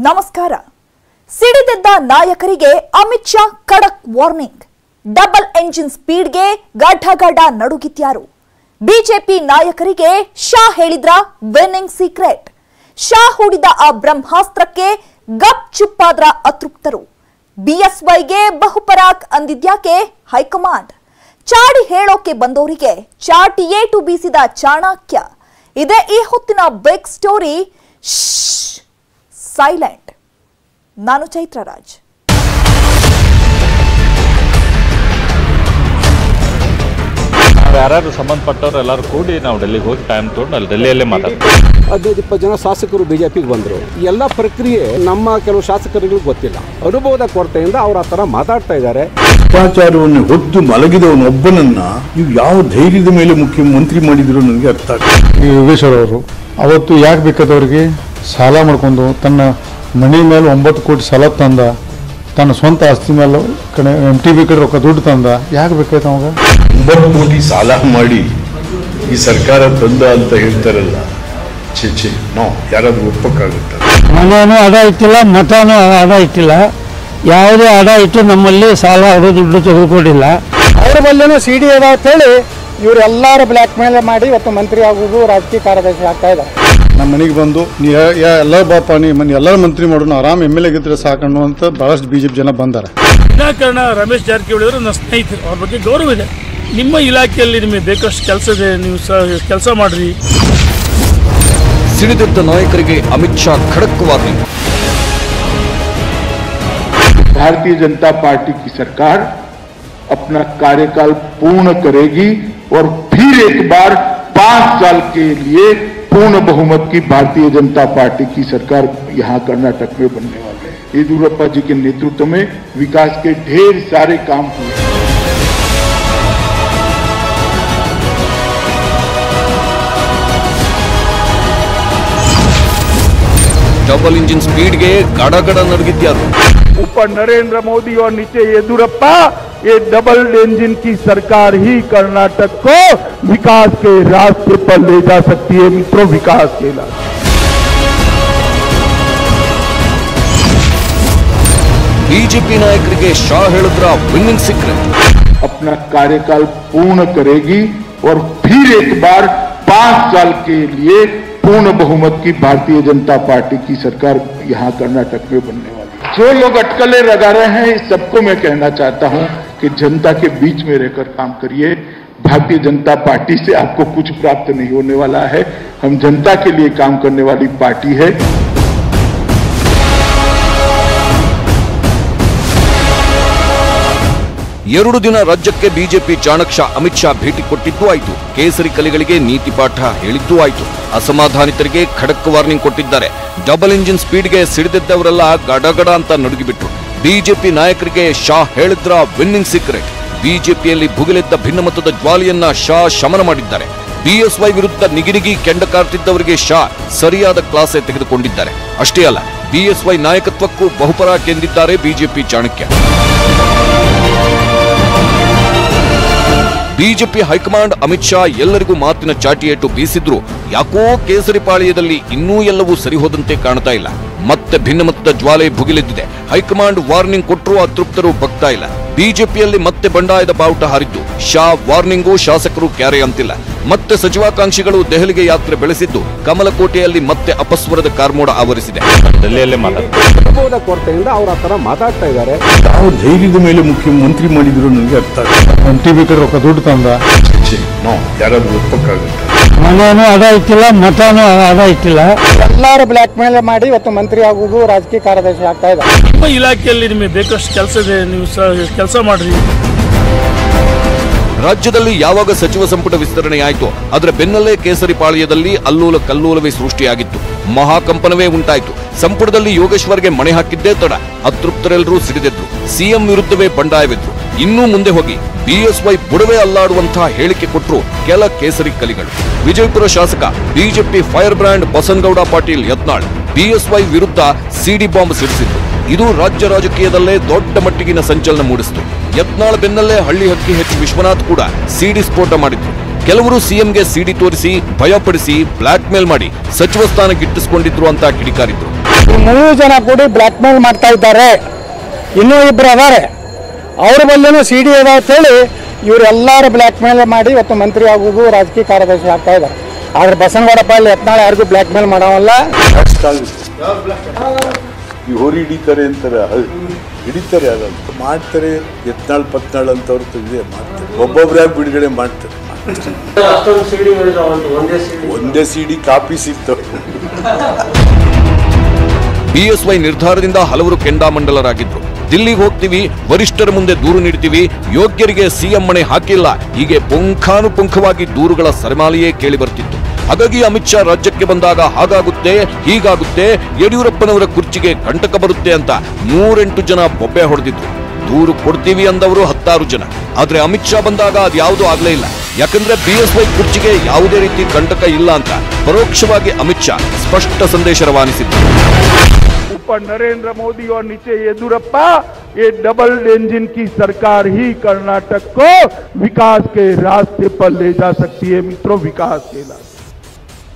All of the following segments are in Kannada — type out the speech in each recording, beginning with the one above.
ನಮಸ್ಕಾರ. ಸಿಡಿದೆದ್ದ ನಾಯಕರಿಗೆ ಅಮಿತ್ ಶಾ ಖಡಕ್ ವಾರ್ನಿಂಗ್. ಡಬಲ್ ಎಂಜಿನ್ ಸ್ಪೀಡ್ಗೆ ಗಡ್ಡ ನಡುಗಿದ್ಯಾರು? ಬಿಜೆಪಿ ನಾಯಕರಿಗೆ ಶಾ ಹೇಳಿದ್ರ ವಿನ್ನಿಂಗ್ ಸೀಕ್ರೆಟ್. ಶಾ ಹೂಡಿದ ಆ ಬ್ರಹ್ಮಾಸ್ತ್ರಕ್ಕೆ ಗಪ್ ಚುಪ್ಪಾದ್ರ ಅತೃಪ್ತರು. ಬಿಎಸ್ವೈಗೆ ಬಹುಪರಾಕ್ ಅಂದಿದ್ಯಾಕೆ ಹೈಕಮಾಂಡ್? ಚಾಡಿ ಹೇಳೋಕೆ ಬಂದವರಿಗೆ ಚಾಟಿಯೇ ಟು ಬೀಸಿದ ಚಾಣಕ್ಯ. ಇದೇ ಈ ಹೊತ್ತಿನ ಬಿಗ್ ಸ್ಟೋರಿ. ಸೈಲೆಂಟ್. ನಾನು ಚೈತ್ರ ರಾಜ್. ಯಾರು ಸಂಬಂಧಪಟ್ಟವ್ರು ಎಲ್ಲರೂ ಕೂಡಿ ನಾವು ಡೆಲ್ಲಿಗೆ ಹೋಗಿ ಟೈಮ್ ತೊಗೊಂಡು ಅಲ್ಲಿ ಡೆಲ್ಲಿಯಲ್ಲೇ ಮಾತಾಡ್ತೀವಿ. 15-20 ಜನ ಶಾಸಕರು ಬಿಜೆಪಿಗೆ ಬಂದರು. ಎಲ್ಲ ಪ್ರಕ್ರಿಯೆ ನಮ್ಮ ಕೆಲವು ಶಾಸಕರಿಗೆ ಗೊತ್ತಿಲ್ಲ. ಅನುಭವದ ಕೊರತೆಯಿಂದ ಅವ್ರು ಆ ಥರ ಮಾತಾಡ್ತಾ ಇದ್ದಾರೆ. ಭ್ರಷ್ಟಾಚಾರವನ್ನು ಹೊತ್ತು ಮಲಗಿದವನೊಬ್ಬನನ್ನ ನೀವು ಯಾವ ಧೈರ್ಯದ ಮೇಲೆ ಮುಖ್ಯಮಂತ್ರಿ ಮಾಡಿದ್ರು ನನಗೆ ಅರ್ಥ ಆಗ್ತದೆ. ಈ ಯೋಗೇಶ್ವರ್ ಅವರು ಅವತ್ತು ಯಾಕೆ ಬೇಕಾದವ್ರಿಗೆ ಸಾಲ ಮಾಡ್ಕೊಂಡು ತನ್ನ ಮನೆ ಮೇಲೆ 9 ಕೋಟಿ ಸಾಲ ತಂದ, ತನ್ನ ಸ್ವಂತ ಆಸ್ತಿ ಮೇಲೆ MTB ಕಡೆ ರೊಕ್ಕ ದುಡ್ಡು ತಂದ, ಯಾಕೆ ಬೇಕಾಯ್ತು ಅವಾಗ? 9 ಕೋಟಿ ಸಾಲ ಮಾಡಿ ಈ ಸರ್ಕಾರ ತಂದ ಅಂತ ಹೇಳ್ತಾರಲ್ಲ, ಛೇ ನಾವು ಯಾರಾದ್ರೂ ಒಪ್ಪಕ್ಕಾಗುತ್ತೆ? ಮನೇನೂ ಅಡ ಇಟ್ಟಿಲ್ಲ, ಮಠನೂ ಅಡ ಇಟ್ಟಿಲ್ಲ, ಯಾವುದೇ ಅಡ ಇಟ್ಟು ನಮ್ಮಲ್ಲಿ ಸಾಲ ಅವರು ದುಡ್ಡು ತೆಗೆದುಕೊಂಡಿಲ್ಲ. ಅವರ ಬಲ್ಲೇನೂ CD ಅದ ಅಂತೇಳಿ ಇವರೆಲ್ಲರೂ ಬ್ಲ್ಯಾಕ್ ಮೇಲ್ ಮಾಡಿ ಇವತ್ತು ಮಂತ್ರಿ ಆಗುವುದು, ರಾಜಕೀಯ ಕಾರ್ಯದರ್ಶಿ ಆಗ್ತಾ ಇದ್ದಾರೆ. ನಮ್ಮ ಮನೆಗೆ ಬಂದು ನೀ ಎಲ್ಲ ಬಾಪ ನೀ ಎಲ್ಲರೂ ಮಂತ್ರಿ ಮಾಡೋಣ, ಆರಾಮ್ MLA ಗಿದ್ರೆ ಸಾಕಣ್ಣು ಅಂತ ಬಹಳಷ್ಟು ಬಿಜೆಪಿ ಜನ ಬಂದಾರೆ. ವಿನಾಕಾರಣ ರಮೇಶ್ ಜಾರಕಿಹೊಳಿ ಅವರು ನನ್ನ ಸ್ನೇಹಿತರು, ಅವ್ರ ಬಗ್ಗೆ ಗೌರವ ಇದೆ. ನಿಮ್ಮ ಇಲಾಖೆಯಲ್ಲಿ ನಿಮಗೆ ಬೇಕಷ್ಟು ಕೆಲಸ ಇದೆ, ನೀವು ಕೆಲಸ ಮಾಡ್ರಿ. ಸಿಡಿದೆದ್ದ ನಾಯಕರಿಗೆ ಅಮಿತ್ ಶಾ ಖಡಕ್ ವಾರ್ನಿಂಗ್. भारतीय जनता पार्टी की सरकार अपना कार्यकाल पूर्ण करेगी और फिर एक बार 5 साल के लिए पूर्ण बहुमत की भारतीय जनता पार्टी की सरकार यहां कर्नाटक में बनने वाली है. येदियुरप्पा जी के नेतृत्व में विकास के ढेर सारे काम हुए. ಡಬಲ್ ಇಂಜಿನ್ ಸ್ಪೀಡ್ಗೆ ಗಡಗಡ ನಡುಗಿದ್ಯಾರು? ऊपर नरेंद्र मोदी और नीचे येदियुरप्पा, ये डबल इंजन की सरकार ही कर्नाटक को विकास के रास्ते पर ले जा सकती है. मित्रों, विकास के रास्ते. ಬಿಜೆಪಿ ನಾಯಕರಿಗೆ ಶಾ ಹೇಳಿದ್ರ ವಿನ್ನಿಂಗ್ ಸೀಕ್ರೆಟ್. अपना कार्यकाल पूर्ण करेगी और फिर एक बार 5 साल के लिए पूर्ण बहुमत की भारतीय जनता पार्टी की सरकार यहां कर्नाटक में बनने वाली है. जो लोग अटकलें लगा रहे हैं, इस सबको मैं कहना चाहता हूं कि जनता के बीच में रहकर काम करिए. भारतीय जनता पार्टी से आपको कुछ प्राप्त नहीं होने वाला है. हम जनता के लिए काम करने वाली पार्टी है. ಎರಡು ದಿನ ರಾಜ್ಯಕ್ಕೆ ಬಿಜೆಪಿ ಚಾಣಕ್ಯ ಅಮಿತ್ ಶಾ ಭೇಟಿ ಕೊಟ್ಟಿದ್ದೂ ಆಯಿತು. ಕೇಸರಿ ಕಲಿಗಳಿಗೆ ನೀತಿ ಪಾಠ ಹೇಳಿದ್ದೂ ಆಯಿತು. ಅಸಮಾಧಾನಿತರಿಗೆ ಖಡಕ್ ವಾರ್ನಿಂಗ್ ಕೊಟ್ಟಿದ್ದಾರೆ. ಡಬಲ್ ಇಂಜಿನ್ ಸ್ಪೀಡ್ಗೆ ಸಿಡಿದೆದ್ದವರೆಲ್ಲ ಗಡಗಡ ಅಂತ ನಡುಗಿಬಿಟ್ರು. ಬಿಜೆಪಿ ನಾಯಕರಿಗೆ ಶಾ ಹೇಳಿದ್ರ ವಿನ್ನಿಂಗ್ ಸೀಕ್ರೆಟ್. ಬಿಜೆಪಿಯಲ್ಲಿ ಭುಗಿಲೆದ್ದ ಭಿನ್ನಮತದ ಜ್ವಾಲೆಯನ್ನ ಶಾ ಶಮನ ಮಾಡಿದ್ದಾರೆ. ಬಿಎಸ್ವೈ ವಿರುದ್ಧ ನಿಗಿನಿಗಿ ಕೆಂಡ ಕಾರ್ತಿದ್ದವರಿಗೆ ಶಾ ಸರಿಯಾದ ಕ್ಲಾಸೆ ತೆಗೆದುಕೊಂಡಿದ್ದಾರೆ. ಅಷ್ಟೇ ಅಲ್ಲ, ಬಿಎಸ್ವೈ ನಾಯಕತ್ವಕ್ಕೂ ಬಹುಪರಾಕ್ ಎಂದಿದ್ದಾರೆ BJP Chanakya. BJP high command Amit Shah ಎಲ್ಲರಿಗೂ ಮಾತಿನ ಚಾಟಿಯೇಟು ಬೀಸಿದ್ರು ಯಾಕೋ ಕೇಸರಿ ಪಾಳ್ಯದಲ್ಲಿ ಇನ್ನೂ ಎಲ್ಲವೂ ಸರಿಹೋದಂತೆ ಕಾಣ್ತಾ ಇಲ್ಲ. ಮತ್ತೆ ಭಿನ್ನಮತದ ಜ್ವಾಲೆ ಭುಗಿಲೆದ್ದಿದೆ. ಹೈಕಮಾಂಡ್ ವಾರ್ನಿಂಗ್ ಕೊಟ್ಟರೂ ಅತೃಪ್ತರು ಬಗ್ತಾ ಇಲ್ಲ. ಬಿಜೆಪಿಯಲ್ಲಿ ಮತ್ತೆ ಬಂಡಾಯದ ಬಾವುಟ ಹಾರಿದ್ದು. ಶಾ ವಾರ್ನಿಂಗು ಶಾಸಕರು ಕ್ಯಾರೆ ಅಂತಿಲ್ಲ. ಮತ್ತೆ ಸಚಿವಾಕಾಂಕ್ಷಿಗಳು ದೆಹಲಿಗೆ ಯಾತ್ರೆ ಬೆಳೆಸಿದ್ದು ಕಮಲಕೋಟೆಯಲ್ಲಿ ಮತ್ತೆ ಅಪಸ್ವರದ ಕಾರ್ಮೋಡ ಆವರಿಸಿದೆ. ಡೆಲ್ಲಿಯಲ್ಲೇ ಮಾತಾಡ್ತೀವಿ. ಅನುಭವದ ಕೊರತೆಯಿಂದ ಅವ್ರು ಆ ಥರ ಮಾತಾಡ್ತಾ ಇದ್ದಾರೆ. ಯಾವ ಧೈರ್ಯದ ಮೇಲೆ ಮುಖ್ಯಮಂತ್ರಿ ಮಾಡಿದ್ರು ನನಗೆ ಅರ್ಥ ಆಗ್ತದೆ. MTB ಕಡೆ ರೊಕ್ಕ ದುಡ್ಡು ತಂದ, ಛೇ ನಾವು ಯಾರಾದ್ರೂ ಒಪ್ಪಕ್ಕಾಗುತ್ತೆ? ಮನೇನೂ ಅಡ ಇಟ್ಟಿಲ್ಲ, ಮಠನೂ ಅಡ ಇಟ್ಟಿಲ್ಲ. ಎಲ್ಲರೂ ಬ್ಲ್ಯಾಕ್ ಮೇಲ್ ಮಾಡಿ ಇವತ್ತು ಮಂತ್ರಿ ಆಗುವುದು, ರಾಜಕೀಯ ಕಾರ್ಯದರ್ಶಿ ಆಗ್ತಾ ಇದ್ದಾರೆ. ನಿಮ್ಮ ಇಲಾಖೆಯಲ್ಲಿ ನಿಮಗೆ ಬೇಕಷ್ಟು ಕೆಲಸ ಇದೆ, ನೀವು ಕೆಲಸ ಮಾಡ್ರಿ. ರಾಜ್ಯದಲ್ಲಿ ಯಾವಾಗ ಸಚಿವ ಸಂಪುಟ ವಿಸ್ತರಣೆಯಾಯಿತು ಅದರ ಬೆನ್ನಲ್ಲೇ ಕೇಸರಿ ಪಾಳ್ಯದಲ್ಲಿ ಅಲ್ಲೂಲ ಕಲ್ಲೂಲವೇ ಸೃಷ್ಟಿಯಾಗಿತ್ತು. ಮಹಾಕಂಪನವೇ ಉಂಟಾಯಿತು. ಸಂಪುಟದಲ್ಲಿ ಯೋಗೇಶ್ವರ್ಗೆ ಮಣೆ ಹಾಕಿದ್ದೇ ತಡ. ಅತೃಪ್ತರೆಲ್ಲರೂ ಸಿಡಿದೆದ್ರು. ಸಿಎಂ ವಿರುದ್ಧವೇ ಬಂಡಾಯವೆದ್ರು. ಇನ್ನೂ ಮುಂದೆ ಹೋಗಿ ಬಿಎಸ್ವೈ ಬುಡವೇ ಅಲ್ಲಾಡುವಂತಹ ಹೇಳಿಕೆ ಕೊಟ್ಟರು ಕೆಲ ಕೇಸರಿ ಕಲಿಗಳು. ವಿಜಯಪುರ ಶಾಸಕ BJP fire brand Basanagouda Patil Yatnal BSY ವಿರುದ್ಧ CD ಬಾಂಬ್ ಸಿಡಿಸಿದ್ರು. ಇದು ರಾಜ್ಯ ರಾಜಕೀಯದಲ್ಲೇ ದೊಡ್ಡ ಮಟ್ಟಿಗಿನ ಸಂಚಲನ ಮೂಡಿಸಿತು. ಯತ್ನಾಳ್ ಬೆನ್ನಲ್ಲೇ ಹಳ್ಳಿ ಹಕ್ಕಿ ವಿಶ್ವನಾಥ್ ಕೂಡ CD ಸ್ಫೋಟ ಮಾಡಿದ್ರು. ಕೆಲವರು ಸಿಎಂಗೆ CD ತೋರಿಸಿ ಭಯಪಡಿಸಿ ಬ್ಲಾಕ್ ಮೇಲ್ ಮಾಡಿ ಸಚಿವ ಸ್ಥಾನ ಗಿಟ್ಟಿಸಿಕೊಂಡಿದ್ರು ಅಂತ ಕಿಡಿಕಾರಿದ್ರು. ಮೂರು ಜನ ಕೂಡಿ ಬ್ಲ್ಯಾಕ್ ಮೇಲ್ ಮಾಡ್ತಾ ಇದ್ದಾರೆ. ಇನ್ನೂ ಇಬ್ಬರು ಅದಾರೆ, ಅವ್ರ ಬಲ್ಲಿನೂ CD ಅದ ಅಂತೇಳಿ ಇವರೆಲ್ಲರೂ ಬ್ಲ್ಯಾಕ್ ಮೇಲ್ ಮಾಡಿ ಇವತ್ತು ಮಂತ್ರಿ ಆಗುವುದು, ರಾಜಕೀಯ ಕಾರ್ಯದರ್ಶಿ ಆಗ್ತಾ ಇದ್ದಾರೆ. ಆದ್ರೆ ಬಸನಗೌಡಪ್ಪ ಅಲ್ಲಿ ಯತ್ನಾಳ್ ಯಾರಿಗೂ ಬ್ಲ್ಯಾಕ್ ಮೇಲ್ ಮಾಡೋವಲ್ಲ. ಈ ಹೋರಿ ಹಿಡಿತಾರೆ ಅಂತಾರೆ, ಹಿಡಿತಾರೆ ಅದಂತ ಮಾಡ್ತಾರೆ. ಯತ್ನಾಳ್ ಪತ್ನಾಳ್ ಅಂತವ್ರು ತೆಗೆದೇ ಮಾಡ್ತಾರೆ, ಒಬ್ಬೊಬ್ಬರಾಗಿ ಬಿಡುಗಡೆ ಮಾಡ್ತಾರೆ. ಒಂದೇ CD ಕಾಪಿ ಸಿಗ್ತವೆ. BSY ನಿರ್ಧಾರದಿಂದ ಹಲವರು ಕೆಂಡಾಮಂಡಲರಾಗಿದ್ರು. ದಿಲ್ಲಿಗೆ ಹೋಗ್ತೀವಿ, ವರಿಷ್ಠರ ಮುಂದೆ ದೂರು ನೀಡ್ತೀವಿ, ಯೋಗ್ಯರಿಗೆ CM ಮಣೆ ಹಾಕಿಲ್ಲ, ಹೀಗೆ ಪುಂಖಾನುಪುಂಖವಾಗಿ ದೂರುಗಳ ಸರಮಾಲೆಯೇ ಕೇಳಿ ಬರ್ತಿತ್ತು. ಹಾಗಾಗಿ ಅಮಿತ್ ಶಾ ರಾಜ್ಯಕ್ಕೆ ಬಂದಾಗ ಹಾಗಾಗುತ್ತೆ, ಹೀಗಾಗುತ್ತೆ, ಯಡಿಯೂರಪ್ಪನವರ ಕುರ್ಚಿಗೆ ಕಂಟಕ ಬರುತ್ತೆ ಅಂತ 108 ಜನ ಬೊಬ್ಬೆ ಹೊಡೆದಿದ್ರು. ದೂರು ಕೊಡ್ತೀವಿ ಅಂದವರು 16 ಜನ. ಆದ್ರೆ ಅಮಿತ್ ಶಾ ಬಂದಾಗ ಅದ್ಯಾವುದೂ ಆಗ್ಲೇ ಇಲ್ಲ. ಯಾಕಂದ್ರೆ BSY ಕುರ್ಚಿಗೆ ಯಾವುದೇ ರೀತಿ ಕಂಟಕ ಇಲ್ಲ ಅಂತ ಪರೋಕ್ಷವಾಗಿ ಅಮಿತ್ ಶಾ ಸ್ಪಷ್ಟ ಸಂದೇಶ ರವಾನಿಸಿದ್ರು. ऊपर नरेंद्र मोदी और नीचे येदियुरप्पा, ये डबल इंजन की सरकार ही कर्नाटक को विकास के रास्ते पर ले जा सकती है मित्रों, विकास के रास्ते।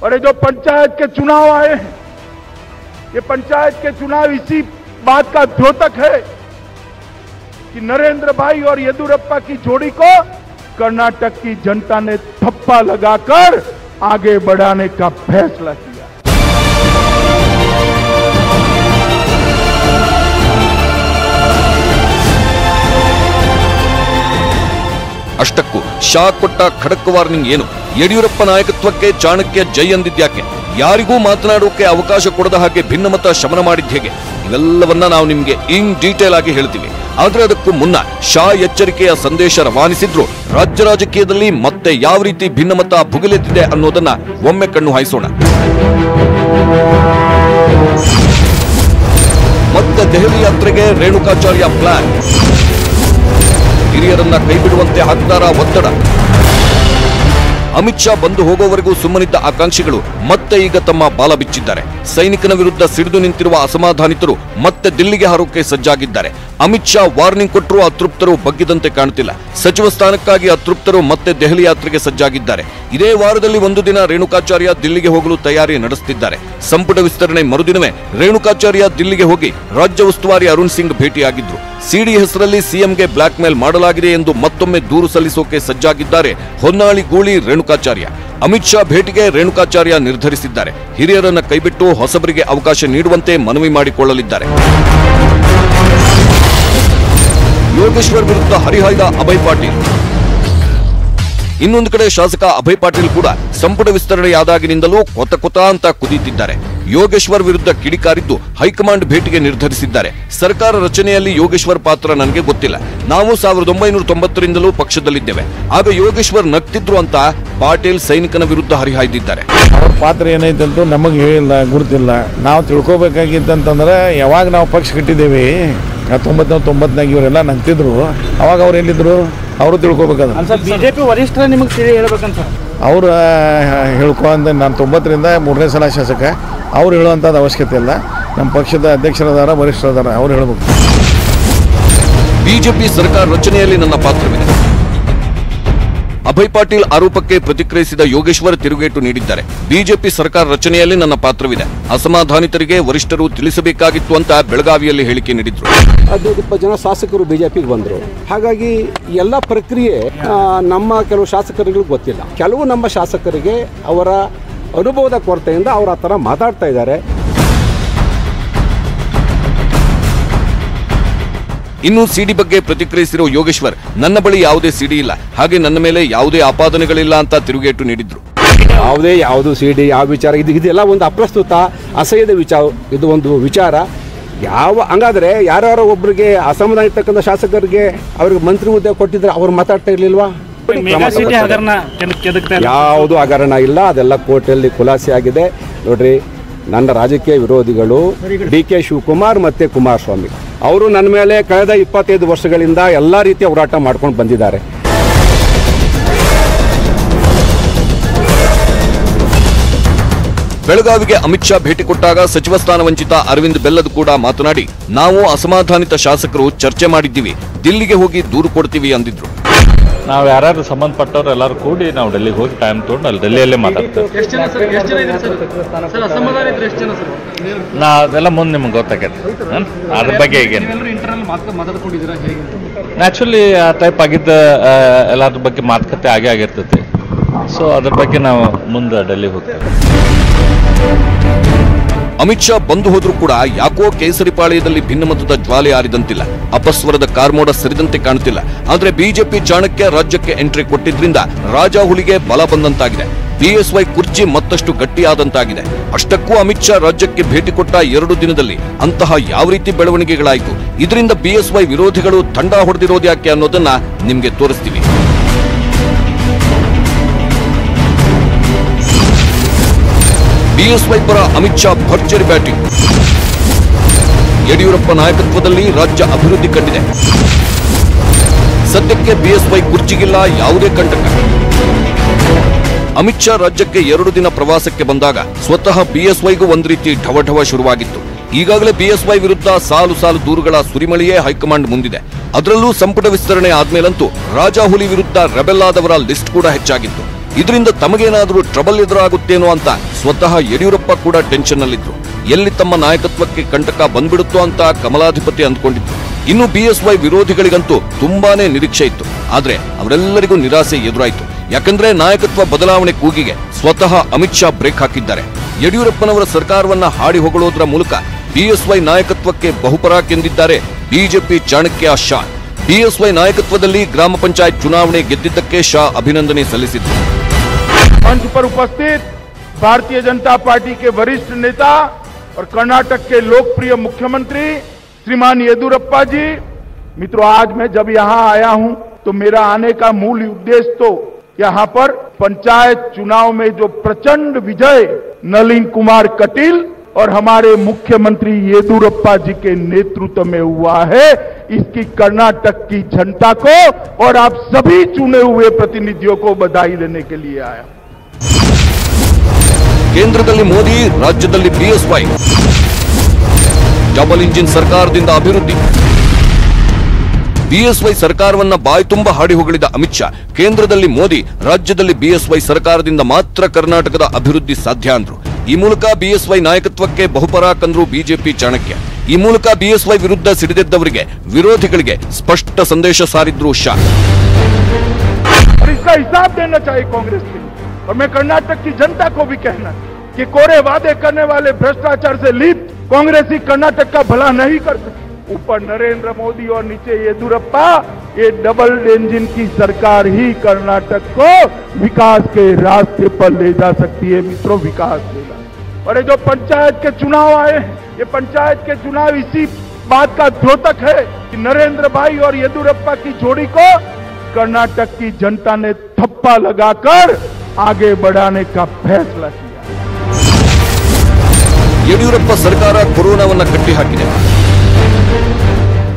और ये जो पंचायत के चुनाव आए हैं, ये पंचायत के चुनाव इसी बात का द्योतक है कि नरेंद्र भाई और येदियुरप्पा की जोड़ी को कर्नाटक की जनता ने थप्पा लगाकर आगे बढ़ाने का फैसला किया। ಅಷ್ಟಕ್ಕೂ ಶಾ ಕೊಟ್ಟ ಖಡಕ್ ವಾರ್ನಿಂಗ್ ಏನು? ಯಡಿಯೂರಪ್ಪ ನಾಯಕತ್ವಕ್ಕೆ ಚಾಣಕ್ಯ ಜೈ ಅಂದಿದ್ಯಾಕೆ? ಯಾರಿಗೂ ಮಾತನಾಡೋಕೆ ಅವಕಾಶ ಕೊಡದ ಹಾಗೆ ಭಿನ್ನಮತ ಶಮನ ಮಾಡಿದ ಹೇಗೆ? ಇವೆಲ್ಲವನ್ನ ನಾವು ನಿಮ್ಗೆ ಇನ್ ಡೀಟೇಲ್ ಆಗಿ ಹೇಳ್ತೀವಿ. ಆದ್ರೆ ಅದಕ್ಕೂ ಮುನ್ನ ಶಾ ಎಚ್ಚರಿಕೆಯ ಸಂದೇಶ ರವಾನಿಸಿದ್ರು. ರಾಜ್ಯ ರಾಜಕೀಯದಲ್ಲಿ ಮತ್ತೆ ಯಾವ ರೀತಿ ಭಿನ್ನಮತ ಭುಗಿಲೆದ್ದಿದೆ ಅನ್ನೋದನ್ನ ಒಮ್ಮೆ ಕಣ್ಣು ಹಾಯಿಸೋಣ. ಮತ್ತೆ ದೆಹಲಿ ಯಾತ್ರೆಗೆ ರೇಣುಕಾಚಾರ್ಯ ಪ್ಲಾನ್. ಹಿರಿಯರನ್ನ ಕೈಬಿಡುವಂತೆ ಹಾಕ್ತಾರ ಒತ್ತಡ. ಅಮಿತ್ ಶಾ ಬಂದು ಹೋಗೋವರೆಗೂ ಸುಮ್ಮನಿದ್ದ ಆಕಾಂಕ್ಷಿಗಳು ಮತ್ತೆ ಈಗ ತಮ್ಮ ಬಾಲ ಬಿಚ್ಚಿದ್ದಾರೆ. ಸೈನಿಕನ ವಿರುದ್ಧ ಸಿಡಿದು ನಿಂತಿರುವ ಅಸಮಾಧಾನಿತರು ಮತ್ತೆ ದಿಲ್ಲಿಗೆ ಹಾರೋಕೆ ಸಜ್ಜಾಗಿದ್ದಾರೆ. ಅಮಿತ್ ಶಾ ವಾರ್ನಿಂಗ್ ಕೊಟ್ಟರೂ ಅತೃಪ್ತರು ಬಗ್ಗಿದಂತೆ ಕಾಣುತ್ತಿಲ್ಲ. ಸಚಿವ ಸ್ಥಾನಕ್ಕಾಗಿ ಅತೃಪ್ತರು ಮತ್ತೆ ದೆಹಲಿ ಯಾತ್ರೆಗೆ ಸಜ್ಜಾಗಿದ್ದಾರೆ. ಇದೇ ವಾರದಲ್ಲಿ ಒಂದು ದಿನ ರೇಣುಕಾಚಾರ್ಯ ದಿಲ್ಲಿಗೆ ಹೋಗಲು ತಯಾರಿ ನಡೆಸುತ್ತಿದ್ದಾರೆ. ಸಂಪುಟ ವಿಸ್ತರಣೆ ಮರುದಿನವೇ ರೇಣುಕಾಚಾರ್ಯ ದಿಲ್ಲಿಗೆ ಹೋಗಿ ರಾಜ್ಯ ಉಸ್ತುವಾರಿ ಅರುಣ್ ಸಿಂಗ್ ಭೇಟಿಯಾಗಿದ್ರು. CD ಹೆಸರಲ್ಲಿ CMಗೆ ಬ್ಲಾಕ್ ಮೇಲ್ ಮಾಡಲಾಗಿದೆ ಎಂದು ಮತ್ತೊಮ್ಮೆ ದೂರು ಸಲ್ಲಿಸೋಕೆ ಸಜ್ಜಾಗಿದ್ದಾರೆ ಹೊನ್ನಾಳಿ ಗೂಳಿ ರೇಣುಕಾಚಾರ್ಯ. ಅಮಿತ್ ಶಾ ಭೇಟಿಗೆ ರೇಣುಕಾಚಾರ್ಯ ನಿರ್ಧರಿಸಿದ್ದಾರೆ. ಹಿರಿಯರನ್ನ ಕೈಬಿಟ್ಟು ಹೊಸಬರಿಗೆ ಅವಕಾಶ ನೀಡುವಂತೆ ಮನವಿ ಮಾಡಿಕೊಳ್ಳಲಿದ್ದಾರೆ. ಯೋಗೇಶ್ವರ್ ವಿರುದ್ಧ ಹರಿಹಾಯ್ದ ಅಭಯ್ ಪಾಟೀಲ್. ಇನ್ನೊಂದು ಕಡೆ ಶಾಸಕ ಅಭಯ್ ಪಾಟೀಲ್ ಕೂಡ ಸಂಪುಟ ವಿಸ್ತರಣೆಯಾದಾಗಿನಿಂದಲೂ ಕೊತ ಅಂತ ಕುದೀತಿದ್ದಾರೆ. ಯೋಗೇಶ್ವರ್ ವಿರುದ್ಧ ಕಿಡಿಕಾರಿದ್ದು ಹೈಕಮಾಂಡ್ ಭೇಟಿಗೆ ನಿರ್ಧರಿಸಿದ್ದಾರೆ. ಸರ್ಕಾರ ರಚನೆಯಲ್ಲಿ ಯೋಗೇಶ್ವರ್ ಪಾತ್ರ ನನಗೆ ಗೊತ್ತಿಲ್ಲ, ನಾವು 1990ರಿಂದಲೂ ಪಕ್ಷದಲ್ಲಿದ್ದೇವೆ, ಆಗ ಯೋಗೇಶ್ವರ್ ನಗ್ತಿದ್ರು ಅಂತ ಪಾಟೀಲ್ ಸೈನಿಕನ ವಿರುದ್ಧ ಹರಿಹಾಯ್ದಿದ್ದಾರೆ. ಅವ್ರ ಪಾತ್ರ ಏನೈತೆ ಅಂತ ನಮಗೆ ಹೇಳಿಲ್ಲ, ಗುರುತಿಲ್ಲ. ನಾವು ತಿಳ್ಕೊಬೇಕಾಗಿತ್ತಂತಂದ್ರೆ ಯಾವಾಗ ನಾವು ಪಕ್ಷ ಕಟ್ಟಿದ್ದೇವೆ 1990 ಇವರೆಲ್ಲ ನಗ್ತಿದ್ರು, ಅವಾಗ ಅವ್ರು ಎಲ್ಲಿದ್ರು ಅವರು ತಿಳ್ಕೊಬೇಕಾದ್ರೆ. ಬಿಜೆಪಿ ವರಿಷ್ಠರ ನಿಮಗೆ ತಿಳಿ ಹೇಳ್ಬೇಕಂತ ಅವ್ರು ಹೇಳ್ಕೊಂಡ ನಾನು 90ರಿಂದ 3ನೇ ಸಲ ಶಾಸಕ, ಅವ್ರು ಹೇಳುವಂಥದ್ದು ಅವಶ್ಯಕತೆ ಇಲ್ಲ. ನಮ್ಮ ಪಕ್ಷದ ಅಧ್ಯಕ್ಷರದಾರ ವರಿಷ್ಠರದಾರ ಅವ್ರು ಹೇಳ್ಬೇಕು. ಬಿಜೆಪಿ ಸರ್ಕಾರ ರಚನೆಯಲ್ಲಿ ನನ್ನ ಪಾತ್ರವಿದೆ. ಅಭಯ್ ಪಾಟೀಲ್ ಆರೋಪಕ್ಕೆ ಪ್ರತಿಕ್ರಿಯಿಸಿದ ಯೋಗೇಶ್ವರ್ ತಿರುಗೇಟು ನೀಡಿದ್ದಾರೆ. ಬಿಜೆಪಿ ಸರ್ಕಾರ ರಚನೆಯಲ್ಲಿ ನನ್ನ ಪಾತ್ರವಿದೆ, ಅಸಮಾಧಾನಿತರಿಗೆ ವರಿಷ್ಠರು ತಿಳಿಸಬೇಕಾಗಿತ್ತು ಅಂತ ಬೆಳಗಾವಿಯಲ್ಲಿ ಹೇಳಿಕೆ ನೀಡಿದ್ರು. 15-20 ಜನ ಶಾಸಕರು ಬಿಜೆಪಿಗೆ ಬಂದರು. ಹಾಗಾಗಿ ಎಲ್ಲ ಪ್ರಕ್ರಿಯೆ ನಮ್ಮ ಕೆಲವು ಶಾಸಕರಿಗೆ ಗೊತ್ತಿಲ್ಲ. ಕೆಲವು ನಮ್ಮ ಶಾಸಕರಿಗೆ ಅವರ ಅನುಭವದ ಕೊರತೆಯಿಂದ ಅವರು ಆ ಥರ ಮಾತಾಡ್ತಾ ಇದ್ದಾರೆ. ಇನ್ನು CD ಬಗ್ಗೆ ಪ್ರತಿಕ್ರಿಯಿಸಿರೋ ಯೋಗೇಶ್ವರ್, ನನ್ನ ಬಳಿ ಯಾವುದೇ CD ಇಲ್ಲ, ಹಾಗೆ ನನ್ನ ಮೇಲೆ ಯಾವುದೇ ಆಪಾದನೆಗಳಿಲ್ಲ ಅಂತ ತಿರುಗೇಟು ನೀಡಿದ್ರು. ಯಾವುದು CD ಯಾವ ವಿಚಾರ ಇದೆಲ್ಲ ಒಂದು ಅಪ್ರಸ್ತುತ ಅಸಹ್ಯದ ವಿಚಾರ, ಇದು ಒಂದು ವಿಚಾರ. ಹಂಗಾದ್ರೆ ಯಾರ್ಯಾರೋ ಒಬ್ಬರಿಗೆ ಅಸಮಾಧಾನ ಇರ್ತಕ್ಕಂಥ ಶಾಸಕರಿಗೆ ಅವ್ರಿಗೆ ಮಂತ್ರಿ ಹುದ್ದೆ ಕೊಟ್ಟಿದ್ರೆ ಅವ್ರು ಮಾತಾಡ್ತಾ ಇರ್ಲಿಲ್ವಾ? ಯಾವುದು ಹಗರಣ ಇಲ್ಲ, ಅದೆಲ್ಲ ಕೋರ್ಟಲ್ಲಿ ಖುಲಾಸೆ ಆಗಿದೆ. ನೋಡ್ರಿ, ನನ್ನ ರಾಜಕೀಯ ವಿರೋಧಿಗಳು DK ಶಿವಕುಮಾರ್ ಮತ್ತು ಕುಮಾರಸ್ವಾಮಿ ಅವರು ನನ್ನ ಮೇಲೆ ಕಳೆದ 25 ವರ್ಷಗಳಿಂದ ಎಲ್ಲ ರೀತಿಯ ಹೋರಾಟ ಮಾಡ್ಕೊಂಡು ಬಂದಿದ್ದಾರೆ. ಬೆಳಗಾವಿಗೆ ಅಮಿತ್ ಶಾ ಭೇಟಿ ಕೊಟ್ಟಾಗ ಸಚಿವ ಸ್ಥಾನ ವಂಚಿತ ಅರವಿಂದ್ ಬೆಲ್ಲದ್ ಕೂಡ ಮಾತನಾಡಿ, ನಾವು ಅಸಮಾಧಾನಿತ ಶಾಸಕರು ಚರ್ಚೆ ಮಾಡಿದ್ದೀವಿ, ದಿಲ್ಲಿಗೆ ಹೋಗಿ ದೂರು ಕೊಡ್ತೀವಿ ಅಂದಿದ್ರು. ನಾವು ಯಾರು ಸಂಬಂಧಪಟ್ಟವ್ರು ಎಲ್ಲರೂ ಕೂಡಿ ನಾವು ಡೆಲ್ಲಿಗೆ ಹೋಗಿ ಟೈಮ್ ತೊಗೊಂಡು ಅಲ್ಲಿ ಡೆಲ್ಲಿಯಲ್ಲೇ ಮಾತಾಡ್ತೇವೆ. ನಾ ಅದೆಲ್ಲ ಮುಂದೆ ನಿಮ್ಗೆ ಗೊತ್ತಾಗೈತೆ ಅದ್ರ ಬಗ್ಗೆ ಈಗ ನ್ಯಾಚುರಲಿ ಆ ಟೈಪ್ ಆಗಿದ್ದ ಎಲ್ಲದ್ರ ಬಗ್ಗೆ ಮಾತುಕತೆ ಆಗೇ ಆಗಿರ್ತೈತಿ. ಸೊ ಅದ್ರ ಬಗ್ಗೆ ನಾವು ಮುಂದೆ ಡೆಲ್ಲಿಗೆ ಹೋಗ್ತೇವೆ. ಅಮಿತ್ ಶಾ ಬಂದು ಹೋದ್ರೂ ಕೂಡ ಯಾಕೋ ಕೇಸರಿಪಾಳ್ಯದಲ್ಲಿ ಭಿನ್ನಮತದ ಜ್ವಾಲೆ ಆರಿದಂತಿಲ್ಲ, ಅಪಸ್ವರದ ಕಾರ್ಮೋಡ ಸರಿದಂತೆ ಕಾಣುತ್ತಿಲ್ಲ. ಆದ್ರೆ ಬಿಜೆಪಿ ಚಾಣಕ್ಯ ರಾಜ್ಯಕ್ಕೆ ಎಂಟ್ರಿ ಕೊಟ್ಟಿದ್ರಿಂದ ರಾಜಾಹುಲಿಗೆ ಬಲ ಬಂದಂತಾಗಿದೆ. ಬಿಎಸ್ವೈ ಕುರ್ಚಿ ಮತ್ತಷ್ಟು ಗಟ್ಟಿಯಾದಂತಾಗಿದೆ. ಅಷ್ಟಕ್ಕೂ ಅಮಿತ್ ಶಾ ರಾಜ್ಯಕ್ಕೆ ಭೇಟಿ ಕೊಟ್ಟ 2 ದಿನದಲ್ಲಿ ಅಂತಹ ಯಾವ ರೀತಿ ಬೆಳವಣಿಗೆಗಳಾಯಿತು, ಇದರಿಂದ ಬಿಎಸ್ವೈ ವಿರೋಧಿಗಳು ತಂಡ ಹೊಡೆದಿರೋದು ಯಾಕೆ ಅನ್ನೋದನ್ನ ನಿಮ್ಗೆ ತೋರಿಸ್ತೀವಿ. ಬಿಎಸ್ವೈ ಪರ ಅಮಿತ್ ಶಾ ಭರ್ಜರಿ ಬ್ಯಾಟಿಂಗ್. ಯಡಿಯೂರಪ್ಪ ನಾಯಕತ್ವದಲ್ಲಿ ರಾಜ್ಯ ಅಭಿವೃದ್ಧಿ ಕಂಡಿದೆ. ಸದ್ಯಕ್ಕೆ ಬಿಎಸ್ವೈ ಕುರ್ಚಿಗಿಲ್ಲ ಯಾವುದೇ ಕಂಟಕ. ಅಮಿತ್ ಶಾ ರಾಜ್ಯಕ್ಕೆ 2 ದಿನ ಪ್ರವಾಸಕ್ಕೆ ಬಂದಾಗ ಸ್ವತಃ ಬಿಎಸ್ವೈಗೂ ಒಂದ್ ರೀತಿ ಢವಢವ ಶುರುವಾಗಿತ್ತು. ಈಗಾಗಲೇ ಬಿಎಸ್ವೈ ವಿರುದ್ಧ ಸಾಲು ಸಾಲು ದೂರುಗಳ ಸುರಿಮಳೆಯೇ ಹೈಕಮಾಂಡ್ ಮುಂದಿದೆ. ಅದರಲ್ಲೂ ಸಂಪುಟ ವಿಸ್ತರಣೆ ಆದ್ಮೇಲಂತೂ ರಾಜಾಹುಲಿ ವಿರುದ್ಧ ರೆಬೆಲ್ ಆದವರ ಲಿಸ್ಟ್ ಕೂಡ ಹೆಚ್ಚಾಗಿತ್ತು. ಇದರಿಂದ ತಮಗೇನಾದರೂ ಟ್ರಬಲ್ ಎದುರಾಗುತ್ತೇನೋ ಅಂತ ಸ್ವತಃ ಯಡಿಯೂರಪ್ಪ ಕೂಡ ಟೆನ್ಷನ್ ನಲ್ಲಿದ್ರು. ಎಲ್ಲಿ ತಮ್ಮ ನಾಯಕತ್ವಕ್ಕೆ ಕಂಟಕ ಬಂದ್ಬಿಡುತ್ತೋ ಅಂತ ಕಮಲಾಧಿಪತಿ ಅಂದ್ಕೊಂಡಿದ್ರು. ಇನ್ನು ಬಿಎಸ್ವೈ ವಿರೋಧಿಗಳಿಗಂತೂ ತುಂಬಾನೇ ನಿರೀಕ್ಷೆ ಇತ್ತು. ಆದ್ರೆ ಅವರೆಲ್ಲರಿಗೂ ನಿರಾಸೆ ಎದುರಾಯಿತು. ಯಾಕಂದ್ರೆ ನಾಯಕತ್ವ ಬದಲಾವಣೆ ಕೂಗಿಗೆ ಸ್ವತಃ ಅಮಿತ್ ಶಾ ಬ್ರೇಕ್ ಹಾಕಿದ್ದಾರೆ. ಯಡಿಯೂರಪ್ಪನವರ ಸರ್ಕಾರವನ್ನ ಹಾಡಿ ಹೊಗಳೋದ್ರ ಮೂಲಕ ಬಿಎಸ್ವೈ ನಾಯಕತ್ವಕ್ಕೆ ಬಹುಪರಾಕೆಂದಿದ್ದಾರೆ ಬಿಜೆಪಿ ಚಾಣಕ್ಯ ಶಾ. ಬಿಎಸ್ವೈ ನಾಯಕತ್ವದಲ್ಲಿ ಗ್ರಾಮ ಪಂಚಾಯತ್ ಚುನಾವಣೆ ಗೆದ್ದಿದ್ದಕ್ಕೆ ಶಾ ಅಭಿನಂದನೆ ಸಲ್ಲಿಸಿದ್ರು. मंच पर उपस्थित भारतीय जनता पार्टी के वरिष्ठ नेता और कर्नाटक के लोकप्रिय मुख्यमंत्री श्रीमान येदियुरप्पा जी, मित्रों, आज मैं जब यहां आया हूं तो मेरा आने का मूल उद्देश्य तो यहां पर पंचायत चुनाव में जो प्रचंड विजय नलिन कुमार कटील और हमारे मुख्यमंत्री येदियुरप्पा जी के नेतृत्व में हुआ है, इसकी कर्नाटक की जनता को और आप सभी चुने हुए प्रतिनिधियों को बधाई देने के लिए आया. ಕೇಂದ್ರದಲ್ಲಿ ಮೋದಿ, ರಾಜ್ಯದಲ್ಲಿ ಬಿಎಸ್ವೈ, ಡಬಲ್ ಇಂಜಿನ್ ಸರ್ಕಾರದಿಂದ ಅಭಿವೃದ್ಧಿ. ಬಿಎಸ್ವೈ ಸರ್ಕಾರವನ್ನ ಬಾಯಿ ತುಂಬ ಹಾಡಿ ಹೊಗಳಿದ ಅಮಿತ್ ಶಾ ಕೇಂದ್ರದಲ್ಲಿ ಮೋದಿ, ರಾಜ್ಯದಲ್ಲಿ ಬಿಎಸ್ವೈ ಸರ್ಕಾರದಿಂದ ಮಾತ್ರ ಕರ್ನಾಟಕದ ಅಭಿವೃದ್ಧಿ ಸಾಧ್ಯ ಅಂದ್ರು. ಈ ಮೂಲಕ ಬಿಎಸ್ವೈ ನಾಯಕತ್ವಕ್ಕೆ ಬಹುಪರಾಕ್ ಅಂದ್ರು ಬಿಜೆಪಿ ಚಾಣಕ್ಯ. ಈ ಮೂಲಕ ಬಿಎಸ್ವೈ ವಿರುದ್ಧ ಸಿಡಿದೆದ್ದವರಿಗೆ, ವಿರೋಧಿಗಳಿಗೆ ಸ್ಪಷ್ಟ ಸಂದೇಶ ಸಾರಿದ್ರು ಶಾ. इसका हिसाब देना चाहिए कांग्रेस के. और मैं कर्नाटक की जनता को भी कहना कि कोरे वादे करने वाले भ्रष्टाचार से लिप्त कांग्रेसी कर्नाटक का भला नहीं कर सकते. ऊपर नरेंद्र मोदी और नीचे येदियुरप्पा, ये डबल इंजन की सरकार ही कर्नाटक को विकास के रास्ते पर ले जा सकती है. मित्रों, विकास लेगा. और ये जो पंचायत के चुनाव आए, ये पंचायत के चुनाव इसी बात का द्योतक है कि नरेंद्र भाई और येदियुरप्पा की जोड़ी को कर्नाटक की जनता ने थप्पा लगाकर आगे बढ़ाने का फैसला किया. ಯಡಿಯೂರಪ್ಪ ಸರ್ಕಾರ ಕೊರೋನಾವನ್ನ ಕಟ್ಟಿ ಹಾಕಿದೆ.